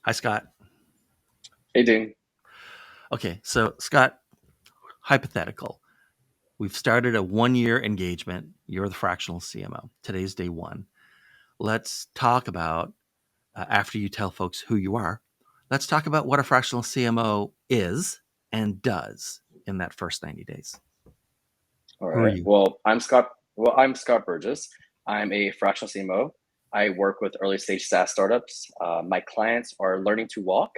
Hi, Scott. Hey, Dean. Okay, so Scott, hypothetical. We've started a 1 year engagement. You're the fractional CMO. Today's day one. Let's talk about, after you tell folks who you are, let's talk about what a fractional CMO is and does in that first 90 days. All Who are right. you? I'm Scott Burgess. I'm a fractional CMO. I work with early stage SaaS startups. My clients are learning to walk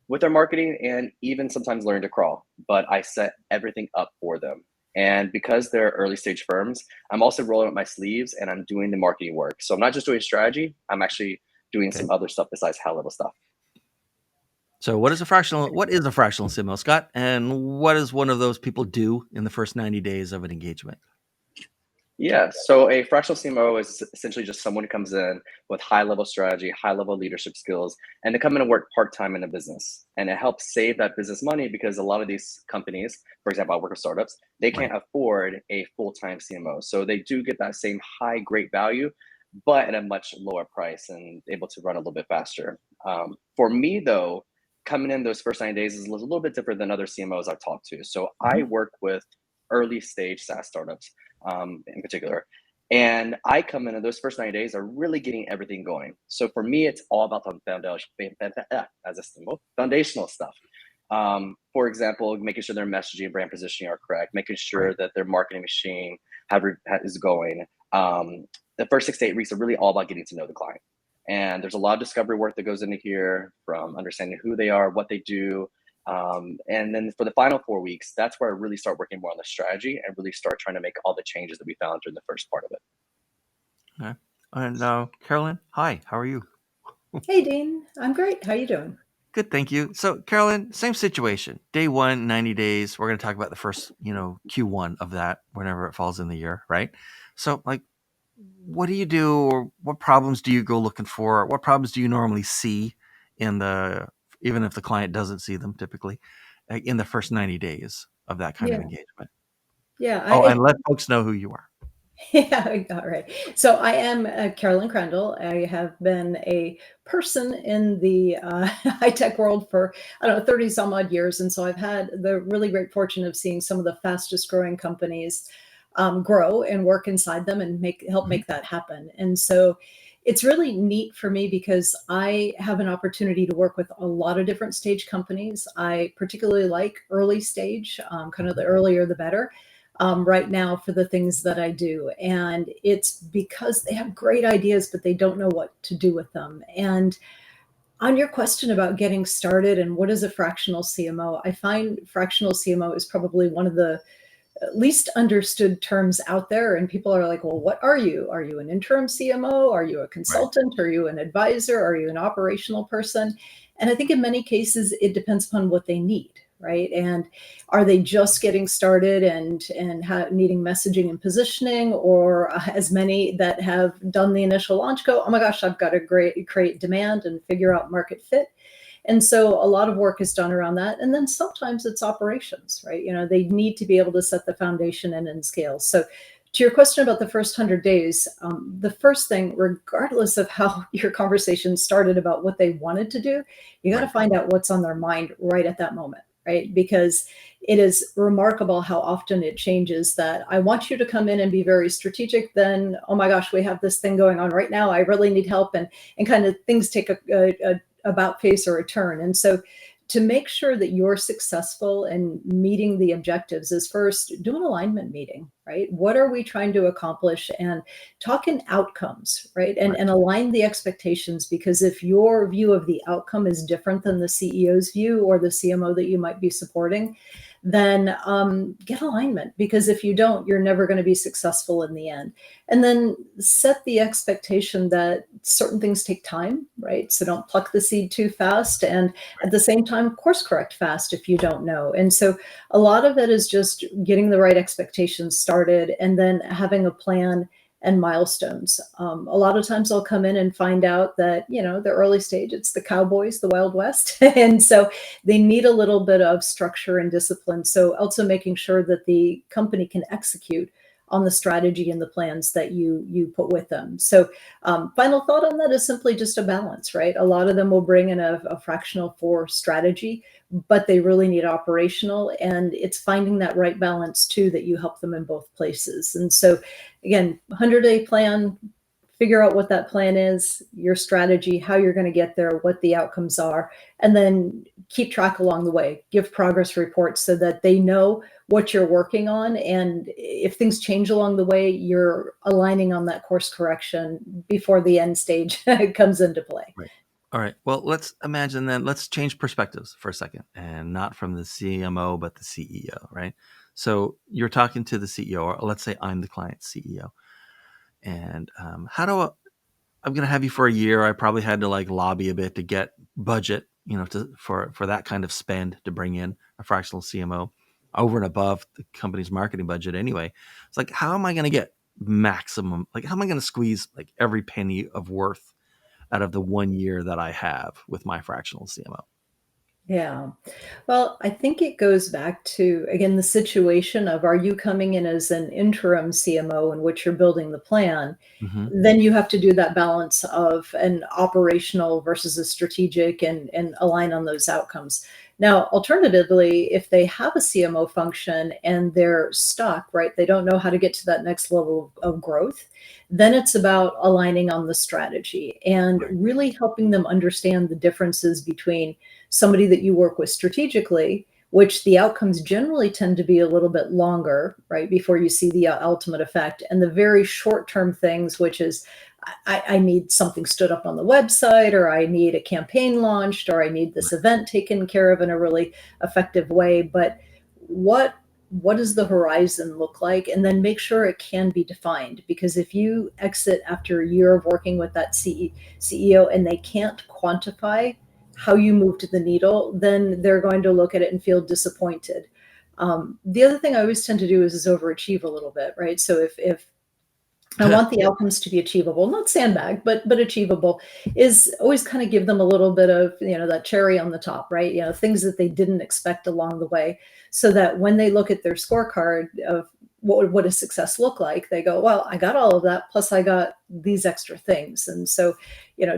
with their marketing and even sometimes learning to crawl, but I set everything up for them. And because they're early stage firms, I'm also rolling up my sleeves and I'm doing the marketing work. So I'm not just doing strategy, I'm actually doing Okay. some other stuff besides high level stuff. So what is a fractional CMO, Scott? And what does one of those people do in the first 90 days of an engagement? Yeah, so a fractional CMO is essentially just someone who comes in with high level strategy, high level leadership skills, and they come in and work part time in a business. And it helps save that business money because a lot of these companies, for example, I work with startups, they Right. can't afford a full time CMO. So they do get that same high, great value, but at a much lower price and able to run a little bit faster. For me, though, coming in those first 90 days is a little bit different than other CMOs I've talked to. So I Mhm. work with early stage SaaS startups in particular. And I come in, and those first 90 days are really getting everything going. So for me, it's all about the foundational stuff. For example, making sure their messaging and brand positioning are correct, making Right. sure that their marketing machine is going. The first 6 to 8 weeks are really all about getting to know the client. And there's a lot of discovery work that goes into here, from understanding who they are, what they do, and then for the final 4 weeks, that's where I really start working more on the strategy and really start trying to make all the changes that we found during the first part of it. Okay. And Carolyn, hi. How are you? Hey, Dean. I'm great. How you doing? Good, thank you. So, Carolyn, same situation. Day one, 90 days. We're going to talk about the first, Q1 of that, whenever it falls in the year, right? So, like, what do you do, or what problems do you go looking for? What problems do you normally see in the, even if the client doesn't see them typically, in the first 90 days of that kind of Yeah, engagement? yeah. Oh, and let folks know who you are. Yeah, all right. So I am Carolyn Crandall. I have been a person in the high tech world for, I don't know, 30 some odd years. And so I've had the really great fortune of seeing some of the fastest growing companies grow and work inside them and help Mhm. make that happen. And so it's really neat for me because I have an opportunity to work with a lot of different stage companies. I particularly like early stage, kind of the earlier the better, right now for the things that I do. And it's because they have great ideas, but they don't know what to do with them. And on your question about getting started and what is a fractional CMO, I find fractional CMO is probably one of the least understood terms out there. And people are like, well, what are you? Are you an interim CMO? Are you a Right. consultant? Are you an advisor? Are you an operational person? And I think in many cases, it depends upon what they need. Right. And are they just getting started and needing messaging and positioning, or as many that have done the initial launch go, oh my gosh, I've got to create demand and figure out market fit. And so a lot of work is done around that. And then sometimes it's operations, right? They need to be able to set the foundation and scale. So to your question about the first 100 days, the first thing, regardless of how your conversation started about what they wanted to do, you got to Right. find out what's on their mind right at that moment, right? Because it is remarkable how often it changes. That I want you to come in and be very strategic, then, oh my gosh, we have this thing going on right now, I really need help. And kind of things take a about face or a turn. And so to make sure that you're successful in meeting the objectives is first do an alignment meeting, right? What are we trying to accomplish? And talk in outcomes, right? And, Right. and align the expectations, because if your view of the outcome is different than the CEO's view or the CMO that you might be supporting, then get alignment, because if you don't, you're never going to be successful in the end. And then set the expectation that certain things take time, right? So don't pluck the seed too fast, and at the same time course correct fast if you don't know. And so a lot of it is just getting the right expectations started and then having a plan and milestones. A lot of times I'll come in and find out that, the early stage, it's the cowboys, the Wild West. And so they need a little bit of structure and discipline. So also making sure that the company can execute on the strategy and the plans that you put with them. So final thought on that is simply just a balance, right? A lot of them will bring in a fractional for strategy, but they really need operational, and it's finding that right balance too, that you help them in both places. And so again, 100-day plan, figure out what that plan is, your strategy, how you're going to get there, what the outcomes are, and then keep track along the way. Give progress reports so that they know what you're working on. And if things change along the way, you're aligning on that course correction before the end stage comes into play. Right. All right. Well, let's imagine then, let's change perspectives for a second, and not from the CMO, but the CEO, right? So you're talking to the CEO, or let's say I'm the client's CEO. And I'm going to have you for a year. I probably had to like lobby a bit to get budget, for that kind of spend to bring in a fractional CMO over and above the company's marketing budget anyway. It's like, how am I going to get maximum? Like, how am I going to squeeze like every penny of worth out of the 1 year that I have with my fractional CMO? Yeah. Well, I think it goes back to, again, the situation of, are you coming in as an interim CMO in which you're building the plan? Mm-hmm. Then you have to do that balance of an operational versus a strategic, and align on those outcomes. Now, alternatively, if they have a CMO function and they're stuck, right, they don't know how to get to that next level of growth, then it's about aligning on the strategy and Right. really helping them understand the differences between somebody that you work with strategically, which the outcomes generally tend to be a little bit longer, right, before you see the ultimate effect, and the very short term things, which is, I need something stood up on the website, or I need a campaign launched, or I need this event taken care of in a really effective way. But what does the horizon look like? And then make sure it can be defined, because if you exit after a year of working with that CEO and they can't quantify how you moved the needle, then they're going to look at it and feel disappointed. The other thing I always tend to do is overachieve a little bit, right? So if I want the outcomes to be achievable, not sandbag, but achievable, is always kind of give them a little bit of, that cherry on the top, right? Things that they didn't expect along the way, so that when they look at their scorecard of what does success look like, they go, well, I got all of that, plus I got these extra things. And so,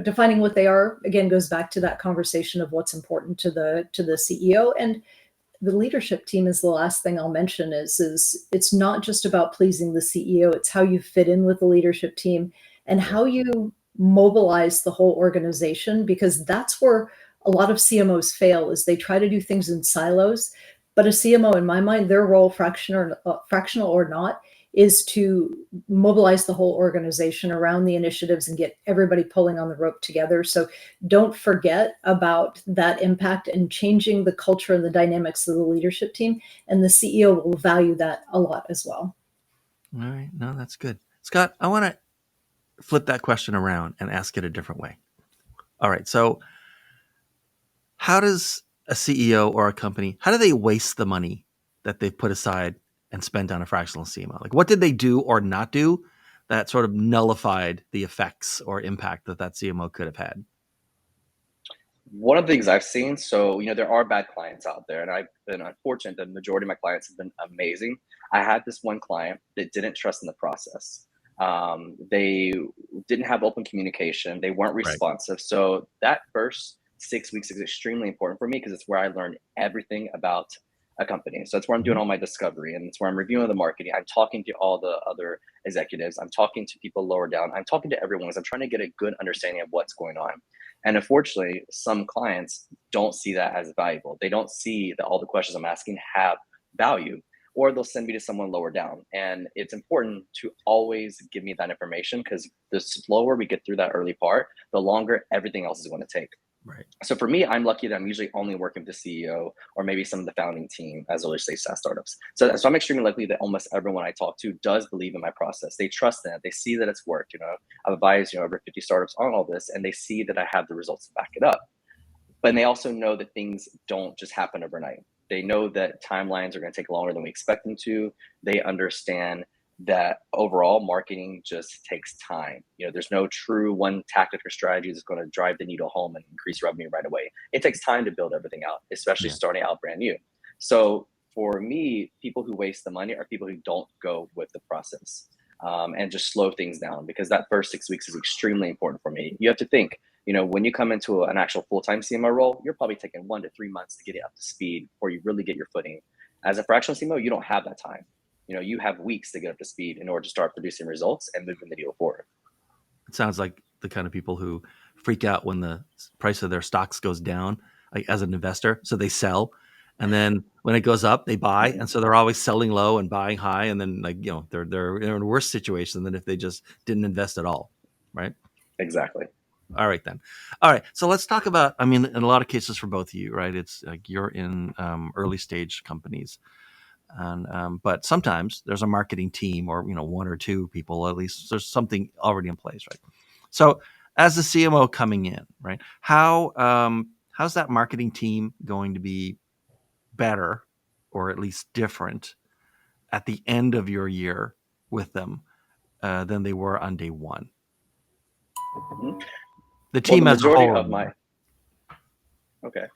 defining what they are, again, goes back to that conversation of what's important to the CEO. And the leadership team is the last thing I'll mention, is it's not just about pleasing the CEO, it's how you fit in with the leadership team and how you mobilize the whole organization, because that's where a lot of CMOs fail, is they try to do things in silos. But a CMO, in my mind, their role, fractional or not, is to mobilize the whole organization around the initiatives and get everybody pulling on the rope together. So don't forget about that impact and changing the culture and the dynamics of the leadership team. And the CEO will value that a lot as well. All right. No, that's good. Scott, I want to flip that question around and ask it a different way. All right. So how does a CEO or a company, how do they waste the money that they've put aside and spent on a fractional CMO? Like, what did they do or not do that sort of nullified the effects or impact that CMO could have had? One of the things I've seen, so there are bad clients out there, and I've been unfortunate that the majority of my clients have been amazing. I had this one client that didn't trust in the process. They didn't have open communication. They weren't Right. responsive. So that first 6 weeks is extremely important for me, because it's where I learned everything about a company. So that's where I'm doing all my discovery, and it's where I'm reviewing the marketing. I'm talking to all the other executives. I'm talking to people lower down. I'm talking to everyone, because I'm trying to get a good understanding of what's going on. And unfortunately, some clients don't see that as valuable. They don't see that all the questions I'm asking have value, or they'll send me to someone lower down. And it's important to always give me that information, because the slower we get through that early part, the longer everything else is going to take. Right. So for me, I'm lucky that I'm usually only working with the CEO or maybe some of the founding team as early stage SaaS startups. So I'm extremely lucky that almost everyone I talk to does believe in my process. They trust in it. They see that it's worked. I've advised over 50 startups on all this, and they see that I have the results to back it up. But they also know that things don't just happen overnight. They know that timelines are going to take longer than we expect them to. They understand that overall marketing just takes time. There's no true one tactic or strategy that's going to drive the needle home and increase revenue right away. It takes time to build everything out, especially Yeah. starting out brand new. So for me, people who waste the money are people who don't go with the process, and just slow things down, because that first 6 weeks is extremely important for me. You have to think, when you come into an actual full-time CMO role, you're probably taking 1 to 3 months to get it up to speed before you really get your footing. As a fractional CMO, you don't have that time. You have weeks to get up to speed in order to start producing results and moving the needle forward. It sounds like the kind of people who freak out when the price of their stocks goes down, like as an investor. So they sell, and then when it goes up, they buy, and so they're always selling low and buying high, and then they're in a worse situation than if they just didn't invest at all, right? Exactly. All right then. All right, so let's talk about. I mean, in a lot of cases for both of you, right? It's like you're in early stage companies. And but sometimes there's a marketing team, or 1 or 2 people, at least there's something already in place, right? So as the CMO coming in, right, how's that marketing team going to be better, or at least different, at the end of your year with them than they were on day one? Mhm. The Well, team as a whole. Okay.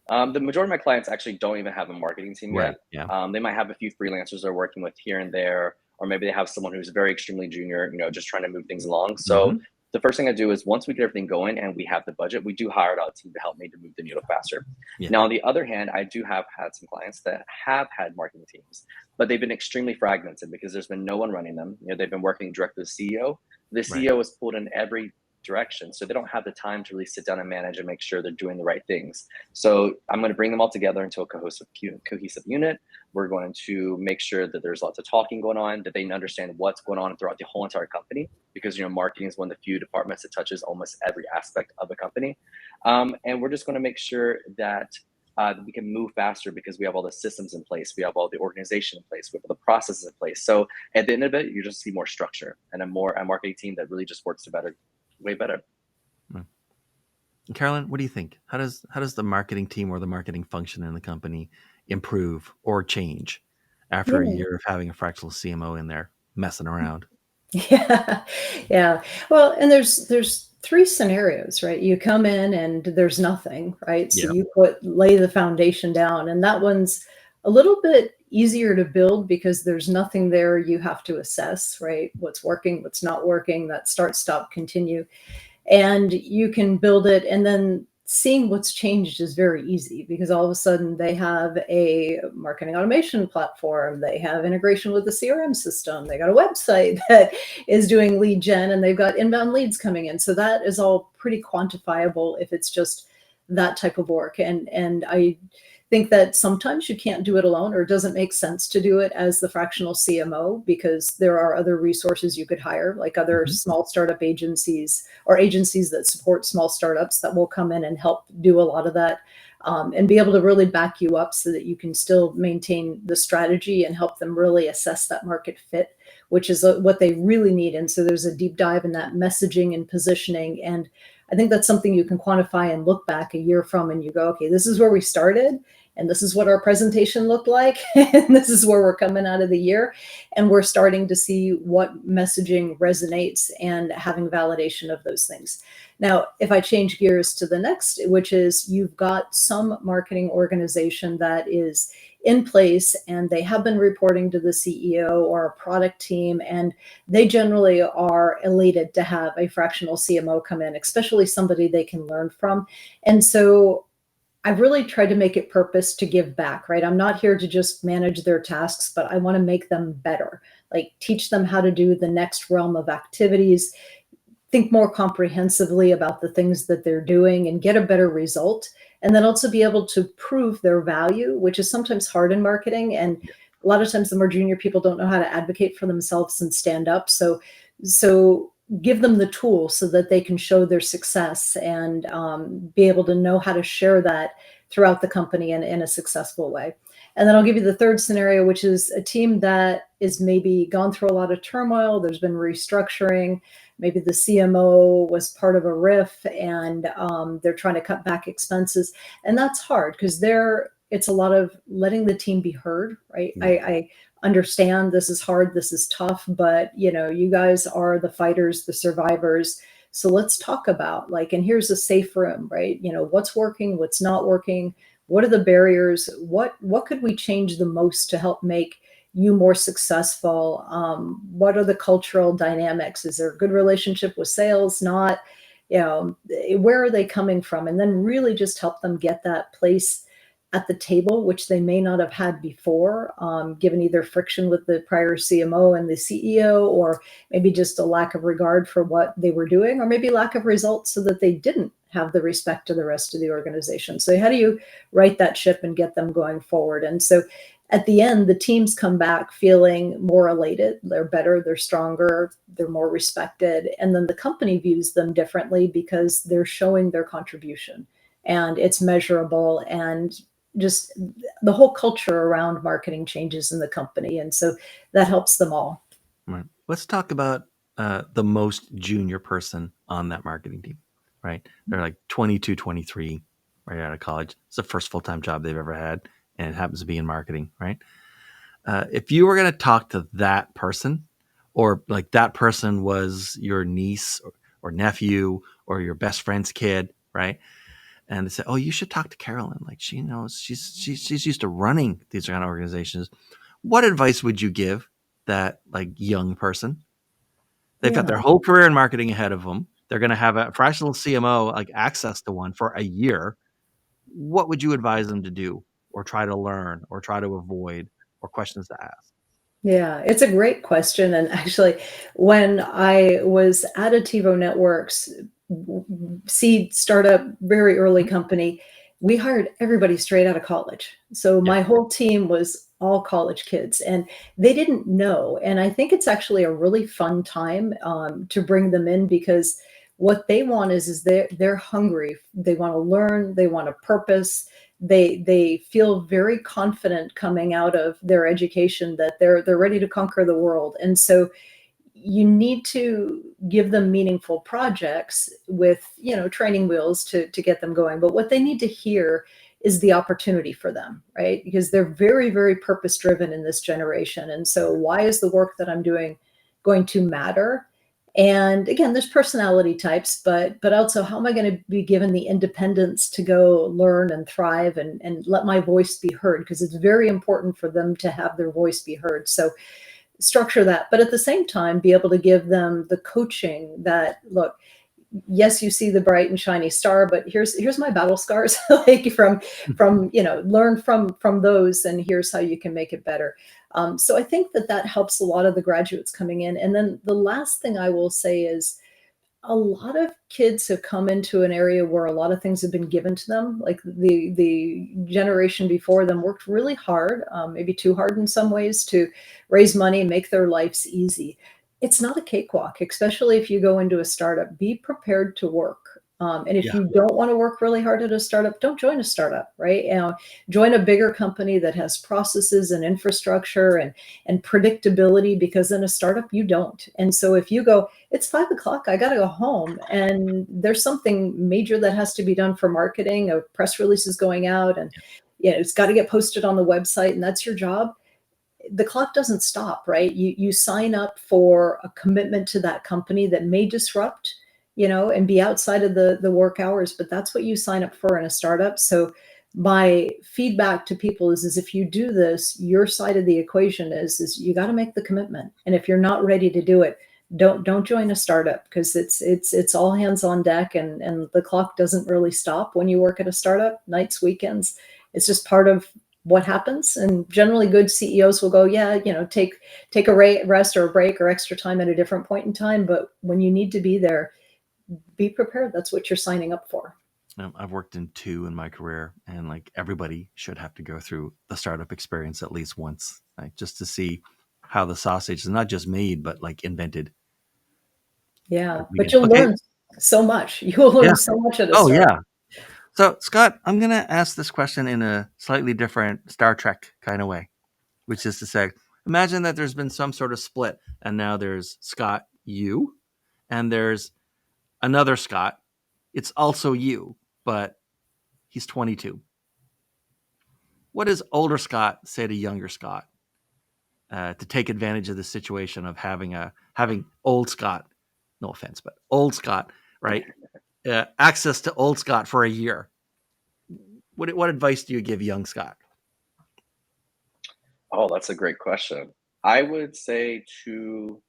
The majority of my clients actually don't even have a marketing team Right. yet. Yeah. They might have a few freelancers they're working with here and there, or maybe they have someone who's very extremely junior, just trying to move things along. So the first thing I do is, once we get everything going and we have the budget, we do hire out a team to help me to move the needle faster. Yeah. Now, on the other hand, I do have had some clients that have had marketing teams, but they've been extremely fragmented because there's been no one running them. They've been working directly with the CEO. The CEO is pulled in every direction, so they don't have the time to really sit down and manage and make sure they're doing the right things. So I'm going to bring them all together into a cohesive unit. We're going to make sure that there's lots of talking going on, that they understand what's going on throughout the whole entire company, because marketing is one of the few departments that touches almost every aspect of a company. And we're just going to make sure that we can move faster because we have all the systems in place, we have all the organization in place, we have all the processes in place. So at the end of it, you just see more structure and a marketing team that really just works way better. Carolyn, what do you think? How does the marketing team or the marketing function in the company improve or change after a year of having a fractional CMO in there messing around? Yeah. Yeah. Well, and there's 3 scenarios, right? You come in and there's nothing, right? So Yeah. you lay the foundation down, and that one's a little bit easier to build because there's nothing there you have to assess, right? What's working, what's not working, that start, stop, continue. And you can build it, and then seeing what's changed is very easy because all of a sudden they have a marketing automation platform, they have integration with the CRM system, they got a website that is doing lead gen, and they've got inbound leads coming in. So that is all pretty quantifiable if it's just that type of work. And I think that sometimes you can't do it alone, or it doesn't make sense to do it as the fractional CMO, because there are other resources you could hire, like other small startup agencies or agencies that support small startups that will come in and help do a lot of that, and be able to really back you up so that you can still maintain the strategy and help them really assess that market fit, which is what they really need. And so there's a deep dive in that messaging and positioning. And I think that's something you can quantify and look back a year from, and you go, okay, this is where we started, and this is what our presentation looked like, and this is where we're coming out of the year. And we're starting to see what messaging resonates and having validation of those things. Now, if I change gears to the next, which is you've got some marketing organization that is in place and they have been reporting to the CEO or a product team, and they generally are elated to have a fractional CMO come in, especially somebody they can learn from. And so I've really tried to make it purpose to give back, right? I'm not here to just manage their tasks, but I want to make them better, like teach them how to do the next realm of activities, think more comprehensively about the things that they're doing and get a better result. And then also be able to prove their value, which is sometimes hard in marketing. And a lot of times the more junior people don't know how to advocate for themselves and stand up. So give them the tools so that they can show their success and be able to know how to share that throughout the company in a successful way. And then I'll give you the third scenario, which is a team that is maybe gone through a lot of turmoil. There's been restructuring. Maybe the CMO was part of a riff, and they're trying to cut back expenses. And that's hard because it's a lot of letting the team be heard, right? I understand this is hard, this is tough, but you guys are the fighters, the survivors. So let's talk about and here's a safe room, right? What's working, what's not working, What are the barriers? What could we change the most to help make you more successful? What are the cultural dynamics? Is there a good relationship with sales? Not, where are they coming from? And then really just help them get that place at the table, which they may not have had before, given either friction with the prior CMO and the CEO, or maybe just a lack of regard for what they were doing, or maybe lack of results so that they didn't have the respect to the rest of the organization. So how do you right that ship and get them going forward? And so at the end, the teams come back feeling more elated. They're better, they're stronger, they're more respected. And then the company views them differently because they're showing their contribution and it's measurable, and just the whole culture around marketing changes in the company. And so that helps them all. Right. Let's talk about the most junior person on that marketing team, right? They're like 22, 23, right out of college. It's the first full-time job they've ever had, and it happens to be in marketing, right? If you were going to talk to that person, or like that person was your niece or nephew or your best friend's kid, right? And they say, "Oh, you should talk to Carolyn. Like she knows, she's used to running these kind of organizations." What advice would you give that like young person? They've got their Yeah. whole career in marketing ahead of them. They're going to have a fractional CMO like access to one for a year. What would you advise them to do, or try to learn, or try to avoid, or questions to ask? Yeah, it's a great question. And actually, when I was at Ativo Networks, seed startup, very early company, we hired everybody straight out of college. So Yeah, my whole team was all college kids, and they didn't know. And I think it's actually a really fun time to bring them in, because what they want is they're hungry. They want to learn. They want a purpose. They feel very confident coming out of their education that they're ready to conquer the world. And so you need to give them meaningful projects with, training wheels to get them going. But what they need to hear is the opportunity for them, right? Because they're very, very purpose driven in this generation. And so why is the work that I'm doing going to matter? And again, there's personality types, but also, how am I going to be given the independence to go learn and thrive, and let my voice be heard? Because it's very important for them to have their voice be heard. So structure that, but at the same time, be able to give them the coaching that, look, yes, you see the bright and shiny star, but here's my battle scars, like from learn from those, and here's how you can make it better. So I think that helps a lot of the graduates coming in. And then the last thing I will say is, a lot of kids have come into an area where a lot of things have been given to them. Like the generation before them worked really hard, maybe too hard in some ways, to raise money and make their lives easy. It's not a cakewalk, especially if you go into a startup. Be prepared to work. And if yeah, you don't want to work really hard at a startup, don't join a startup, right? Join a bigger company that has processes and infrastructure and predictability, because in a startup you don't. And so if you go, it's 5 o'clock, I got to go home, and there's something major that has to be done for marketing, a press release is going out, and it's got to get posted on the website, and that's your job. The clock doesn't stop, right? You sign up for a commitment to that company that may disrupt, and be outside of the work hours, but that's what you sign up for in a startup. So my feedback to people is if you do this, your side of the equation is you got to make the commitment. And if you're not ready to do it, don't join a startup, because it's all hands on deck, and the clock doesn't really stop when you work at a startup. Nights, weekends, it's just part of what happens. And generally good CEOs will go, yeah, take a rest or a break or extra time at a different point in time. But when you need to be there, be prepared. That's what you're signing up for. I've worked in two in my career, and like everybody should have to go through the startup experience at least once, like just to see how the sausage is not just made, but like invented. Yeah, Like, we but get you'll okay, learn so much. You'll yeah, learn so much at a oh startup. yeah. So Scott, I'm gonna ask this question in a slightly different Star Trek kind of way, which is to say, imagine that there's been some sort of split, and now there's Scott you, and there's another Scott. It's also you, but he's 22. What does older Scott say to younger Scott to take advantage of the situation of having old Scott? No offense, but old Scott, right? Access to old Scott for a year. what advice do you give young Scott? Oh, that's a great question. I would say to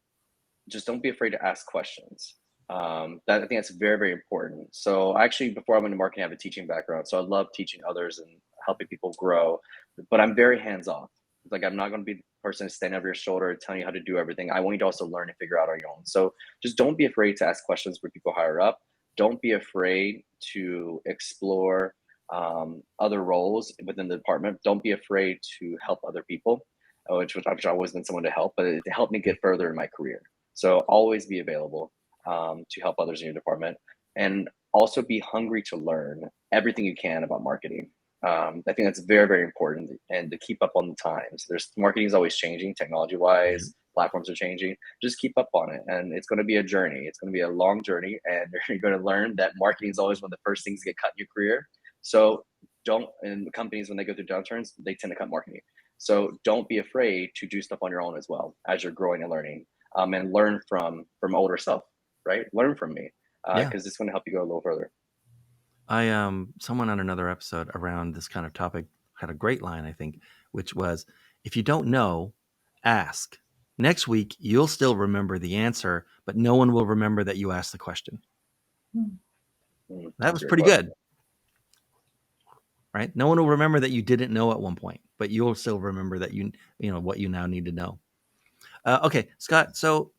just don't be afraid to ask questions. That I think that's very, very important. So actually, before I went to marketing, I have a teaching background. So I love teaching others and helping people grow, but I'm very hands off. Like I'm not going to be the person to stand over your shoulder telling you how to do everything. I want you to also learn and figure out on your own. So just don't be afraid to ask questions with people higher up. Don't be afraid to explore other roles within the department. Don't be afraid to help other people, which I've always been someone to help, but it helped me get further in my career. So always be available to help others in your department, and also be hungry to learn everything you can about marketing. I think that's very, very important, and to keep up on the times. There's marketing is always changing, technology wise. Platforms are changing. Just keep up on it, and it's going to be a journey. It's going to be a long journey, and you're going to learn that marketing is always one of the first things to get cut in your career. So don't. And companies, when they go through downturns, they tend to cut marketing. So don't be afraid to do stuff on your own as well as you're growing and learning, and learn from older self, right? Learn from me, because it's going to help you go a little further. Someone on another episode around this kind of topic had a great line, I think, which was, if you don't know, ask. Next week, you'll still remember the answer, but no one will remember that you asked the question. That was pretty good, right? No one will remember that you didn't know at one point, but you'll still remember that you know what you now need to know. Okay, Scott. So,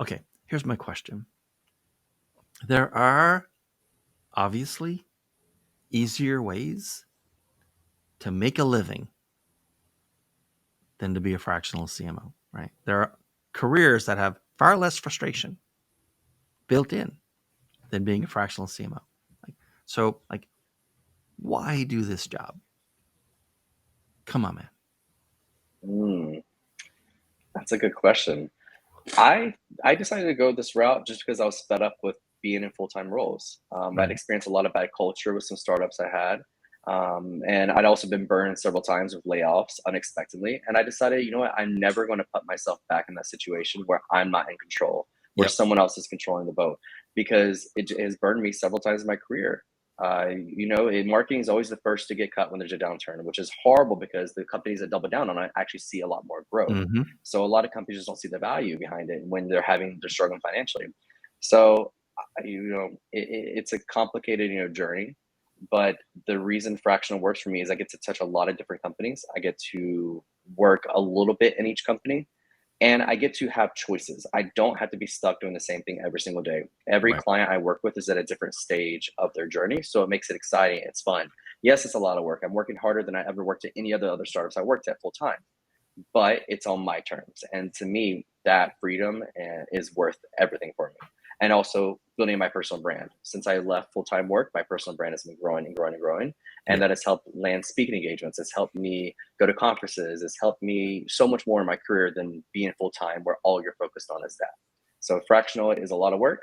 okay, here's my question. There are obviously easier ways to make a living than to be a fractional CMO, right? There are careers that have far less frustration built in than being a fractional CMO. So, why do this job? Come on, man. That's a good question. I decided to go this route just because I was fed up with being in full-time roles. I'd experienced a lot of bad culture with some startups I had. And I'd also been burned several times with layoffs unexpectedly. And I decided, you know what, I'm never going to put myself back in that situation where I'm not in control, where someone else is controlling the boat, because it has burned me several times in my career. Marketing is always the first to get cut when there's a downturn, which is horrible because the companies that double down on it actually see a lot more growth. So a lot of companies just don't see the value behind it when they're struggling financially. So, it's a complicated, journey. But the reason fractional works for me is I get to touch a lot of different companies. I get to work a little bit in each company, and I get to have choices. I don't have to be stuck doing the same thing every single day. Every client I work with is at a different stage of their journey. So it makes it exciting. It's fun. Yes, it's a lot of work. I'm working harder than I ever worked at any other startups I worked at full time, but it's on my terms. And to me, that freedom is worth everything for me. And also building my personal brand. Since I left full-time work, my personal brand has been growing and growing and growing. And that has helped land speaking engagements. It's helped me go to conferences. It's helped me so much more in my career than being full-time where all you're focused on is that. So fractional is a lot of work,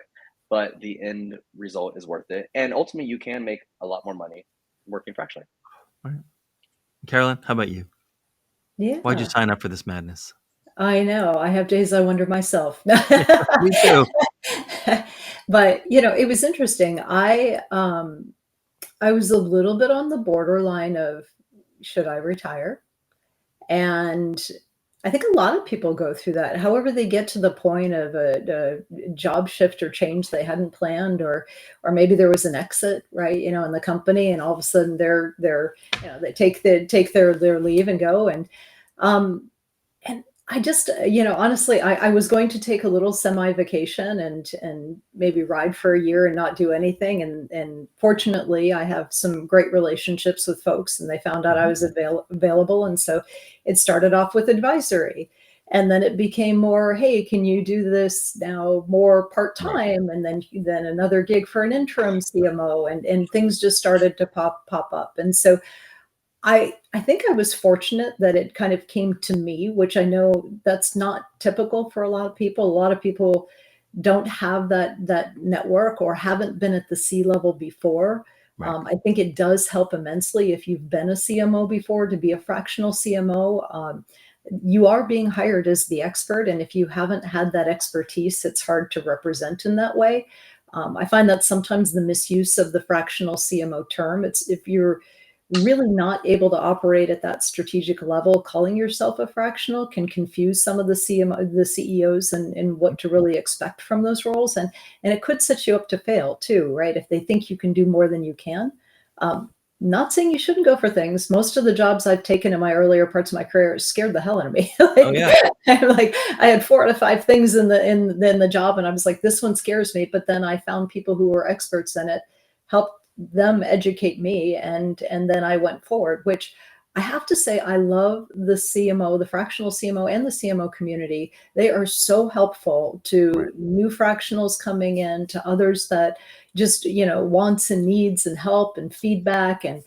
but the end result is worth it. And ultimately, you can make a lot more money working fractionally. Right. Carolyn, how about you? Yeah. Why'd you sign up for this madness? I know. I have days I wonder myself. Me too. But it was interesting. I was a little bit on the borderline of, should I retire? And I think a lot of people go through that. However, they get to the point of a job shift or change they hadn't planned, or maybe there was an exit, right? In the company, and all of a sudden they take their leave and go. And I just, honestly, I was going to take a little semi-vacation and maybe ride for a year and not do anything. And fortunately, I have some great relationships with folks, and they found out I was available. And so it started off with advisory. And then it became more, hey, can you do this now more part-time? And then another gig for an interim CMO, and things just started to pop up. And so I think I was fortunate that it kind of came to me, which I know that's not typical for a lot of people. A lot of people don't have that network or haven't been at the C-level before. I think it does help immensely if you've been a CMO before to be a fractional CMO. You are being hired as the expert, and if you haven't had that expertise, it's hard to represent in that way. I find that sometimes the misuse of the fractional CMO term, it's if you're really not able to operate at that strategic level, calling yourself a fractional can confuse some of the the CEOs and what to really expect from those roles. And it could set you up to fail too, right? If they think you can do more than you can. Um, Not saying you shouldn't go for things. Most of the jobs I've taken in my earlier parts of my career scared the hell out of me. Oh yeah. Like I had 4 out of 5 things in the job, and I was like, this one scares me. But then I found people who were experts in it, helped them educate me, and then I went forward. Which I have to say, I love the CMO, the fractional CMO, and the CMO community. They are so helpful to Right. new fractionals coming in, to others that just wants and needs and help and feedback, and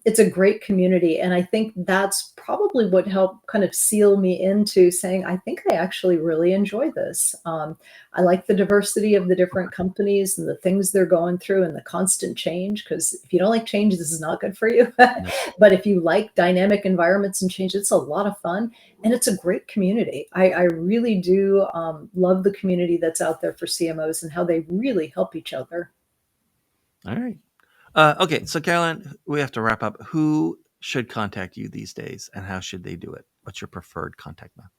it's a great community. And I think that's probably what helped kind of seal me into saying, I think I actually really enjoy this. I like the diversity of the different companies and the things they're going through and the constant change, because if you don't like change, this is not good for you. No. But if you like dynamic environments and change, it's a lot of fun, and it's a great community. I really do love the community that's out there for CMOs and how they really help each other. All right. Okay, so Carolyn, we have to wrap up. Who should contact you these days, and how should they do it? What's your preferred contact method?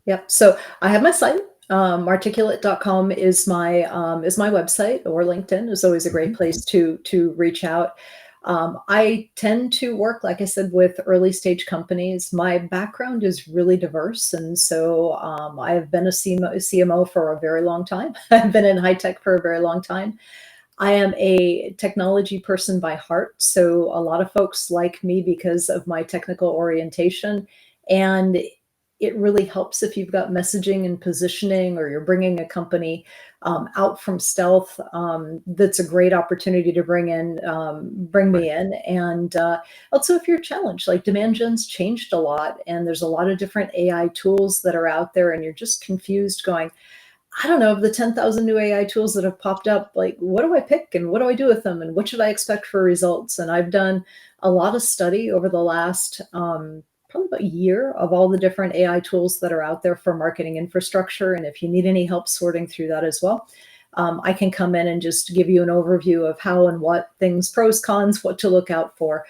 Yep. So I have my site. Articulate.com is my website, or LinkedIn is always a great place to reach out. I tend to work, like I said, with early stage companies. My background is really diverse, and so I have been a CMO for a very long time. I've been in high tech for a very long time. I am a technology person by heart, so a lot of folks like me because of my technical orientation. And it really helps if you've got messaging and positioning, or you're bringing a company out from stealth. That's a great opportunity to bring Right. me in. And also, if you're challenged, like demand gen's changed a lot, and there's a lot of different AI tools that are out there, and you're just confused, going, I don't know, of the 10,000 new AI tools that have popped up, like, what do I pick and what do I do with them and what should I expect for results? And I've done a lot of study over the last probably about a year of all the different AI tools that are out there for marketing infrastructure. And if you need any help sorting through that as well, I can come in and just give you an overview of how and what things, pros, cons, what to look out for.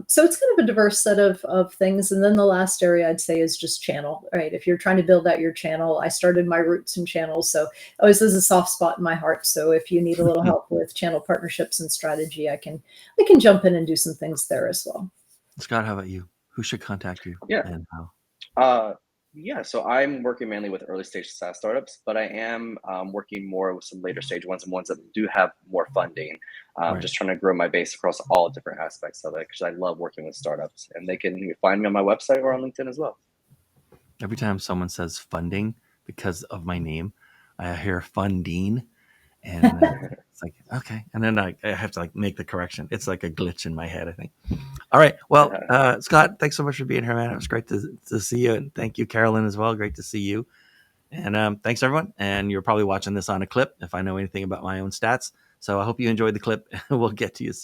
So it's kind of a diverse set of things. And then the last area I'd say is just channel, right? If you're trying to build out your channel, I started my roots in channels. So always there's a soft spot in my heart. So if you need a little help with channel partnerships and strategy, I can jump in and do some things there as well. Scott, how about you? Who should contact you, Yeah. and how? Uh, yeah, so I'm working mainly with early stage SaaS startups, but I am working more with some later stage ones and ones that do have more funding. Right. Just trying to grow my base across all different aspects of it, because I love working with startups, and they can find me on my website or on LinkedIn as well. Every time someone says funding, because of my name, I hear funding, and it's like, okay, and then I have to make the correction. It's like a glitch in my head, I think. All right. Well, Scott, thanks so much for being here, man. It was great to see you, and thank you, Carolyn, as well. Great to see you. And thanks, everyone. And you're probably watching this on a clip if I know anything about my own stats. So I hope you enjoyed the clip. We'll get to you soon.